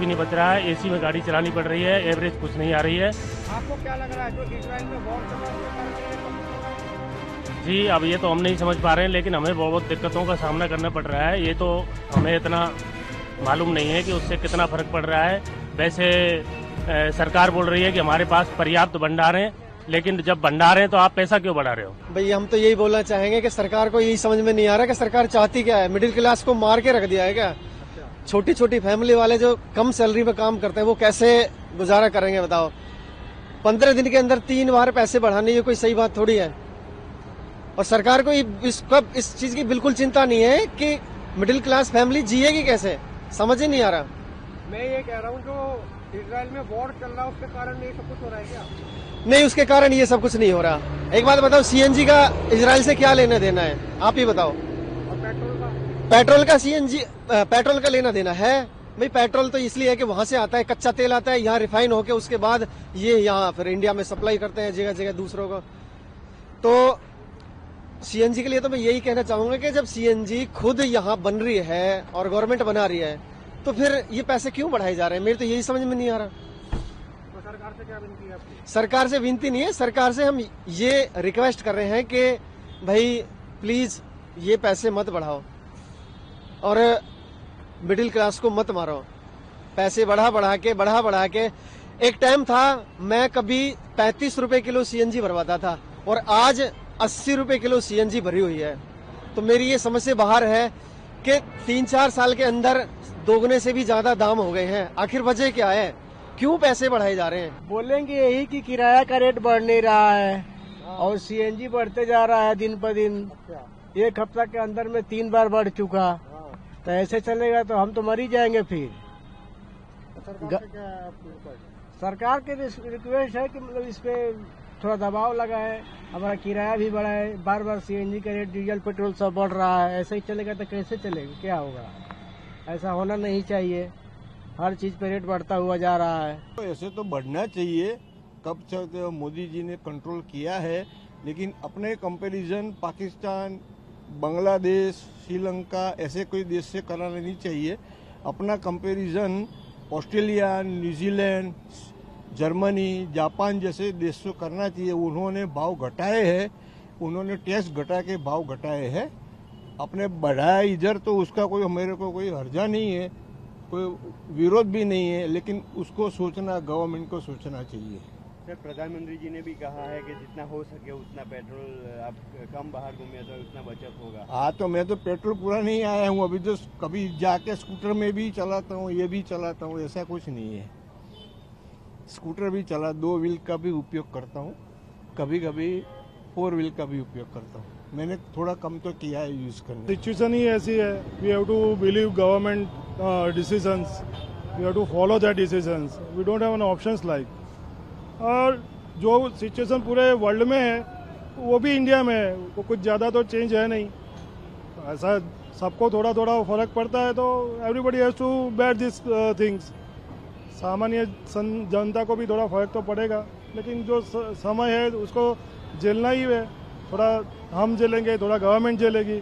भी नहीं बच रहा है, एसी में गाड़ी चलानी पड़ रही है, एवरेज कुछ नहीं आ रही है। आपको क्या लग रहा है जो इजराइल में वॉर चल रहा है? जी अब ये तो हम नहीं समझ पा रहे हैं, लेकिन हमें बहुत दिक्कतों का सामना करना पड़ रहा है। ये तो हमें इतना मालूम नहीं है कि उससे कितना फर्क पड़ रहा है। वैसे सरकार बोल रही है कि हमारे पास पर्याप्त भंडार हैं, लेकिन जब भंडार हैं तो आप पैसा क्यों बढ़ा रहे हो? भाई हम तो यही बोलना चाहेंगे कि सरकार को यही समझ में नहीं आ रहा कि सरकार चाहती क्या है। मिडिल क्लास को मार के रख दिया है क्या? छोटी छोटी फैमिली वाले जो कम सैलरी में काम करते हैं वो कैसे गुजारा करेंगे बताओ? 15 दिन के अंदर 3 बार पैसे बढ़ाने ये कोई सही बात थोड़ी है। और सरकार को इस चीज की बिल्कुल चिंता नहीं है कि मिडिल क्लास फैमिली जिएगी कैसे, समझ ही नहीं आ रहा। मैं ये कह रहा हूँ जो इजराइल में वॉर चल रहा है उसके कारण ये सब कुछ हो रहा है क्या? नहीं, उसके कारण ये सब कुछ नहीं हो रहा। एक बात बताओ, सीएनजी का इजराइल से क्या लेना देना है, आप ही बताओ। और पेट्रोल का सीएनजी पेट्रोल का लेना देना है भाई। पेट्रोल तो इसलिए है कि वहां से आता है, कच्चा तेल आता है, यहाँ रिफाइन होके उसके बाद ये यहाँ फिर इंडिया में सप्लाई करते हैं जगह जगह दूसरों को। तो सीएनजी के लिए तो मैं यही कहना चाहूंगा कि जब सीएनजी खुद यहाँ बन रही है और गवर्नमेंट बना रही है तो फिर ये पैसे क्यों बढ़ाए जा रहे हैं? मेरे तो यही समझ में नहीं आ रहा। तो सरकार से क्या विनती है आपकी? सरकार से विनती नहीं है, सरकार से हम ये रिक्वेस्ट कर रहे हैं कि भाई प्लीज ये पैसे मत बढ़ाओ और मिडिल क्लास को मत मारो। पैसे बढ़ा बढ़ा के एक टाइम था मैं कभी 35 रुपए किलो सीएनजी भरवाता था और आज 80 रुपए किलो सीएनजी भरी हुई है। तो मेरी ये समझ से बाहर है कि 3-4 साल के अंदर दोगुने से भी ज्यादा दाम हो गए हैं। आखिर वजह क्या है, क्यों पैसे बढ़ाए जा रहे हैं? बोलेंगे यही कि किराया का रेट बढ़ नहीं रहा है और सीएनजी बढ़ते जा रहा है दिन पर दिन। एक हफ्ता के अंदर में 3 बार बढ़ चुका। तो ऐसे चलेगा तो हम तो मर ही जाएंगे फिर। सरकार के रिक्वेस्ट है कि मतलब इस पे थोड़ा दबाव लगाए, हमारा किराया भी बढ़ाए। बार बार सीएनजी का रेट, डीजल पेट्रोल सब बढ़ रहा है। ऐसे ही चलेगा तो कैसे चलेगा, क्या होगा? ऐसा होना नहीं चाहिए। हर चीज पे रेट बढ़ता हुआ जा रहा है। तो ऐसे तो बढ़ना चाहिए। कब से मोदी जी ने कंट्रोल किया है, लेकिन अपने कंपैरिजन पाकिस्तान, बांग्लादेश, श्रीलंका ऐसे कोई देश से कराना नहीं चाहिए। अपना comparison Australia, New Zealand, Germany, Japan जैसे देश से करना चाहिए। उन्होंने भाव घटाए हैं, उन्होंने टैक्स घटा के भाव घटाए हैं। अपने बढ़ाया इधर तो उसका कोई मेरे को कोई हर्जा नहीं है, कोई विरोध भी नहीं है, लेकिन उसको सोचना, गवर्नमेंट को सोचना चाहिए। सर प्रधानमंत्री जी ने भी कहा है कि जितना हो सके उतना पेट्रोल आप कम बाहर घूमे तो उतना बचत होगा। हाँ, तो मैं तो पेट्रोल पूरा नहीं आया हूँ अभी, तो कभी जाके स्कूटर में भी चलाता हूँ, ये भी चलाता हूँ, ऐसा कुछ नहीं है। स्कूटर भी चला, 2 व्हील का भी उपयोग करता हूँ, कभी कभी 4 व्हील का भी उपयोग करता हूँ। मैंने थोड़ा कम तो किया है यूज करने। सिचुएशन ही ऐसी है, we have to believe government decisions, we have to follow that decisions, we don't have an options like. और जो सिचुएशन पूरे वर्ल्ड में है वो भी इंडिया में है, वो कुछ ज़्यादा तो चेंज है नहीं। ऐसा सबको थोड़ा थोड़ा फर्क पड़ता है, तो everybody has to bear this things. सामान्य जनता को भी थोड़ा फर्क तो पड़ेगा, लेकिन जो समय है उसको झेलना ही है। थोड़ा हम झेलेंगे, थोड़ा गवर्नमेंट झेलेगी,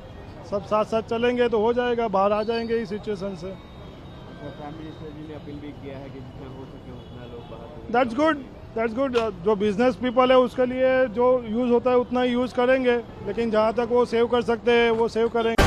सब साथ साथ चलेंगे तो हो जाएगा, बाहर आ जाएंगे इस सिचुएशन से। प्राइम मिनिस्टर जी ने अपील भी किया है कि जितना हो सके उतना लोग बाहर। That's good, that's good. जो बिजनेस पीपल है उसके लिए जो यूज़ होता है उतना ही यूज़ करेंगे, लेकिन जहाँ तक वो सेव कर सकते हैं वो सेव करेंगे।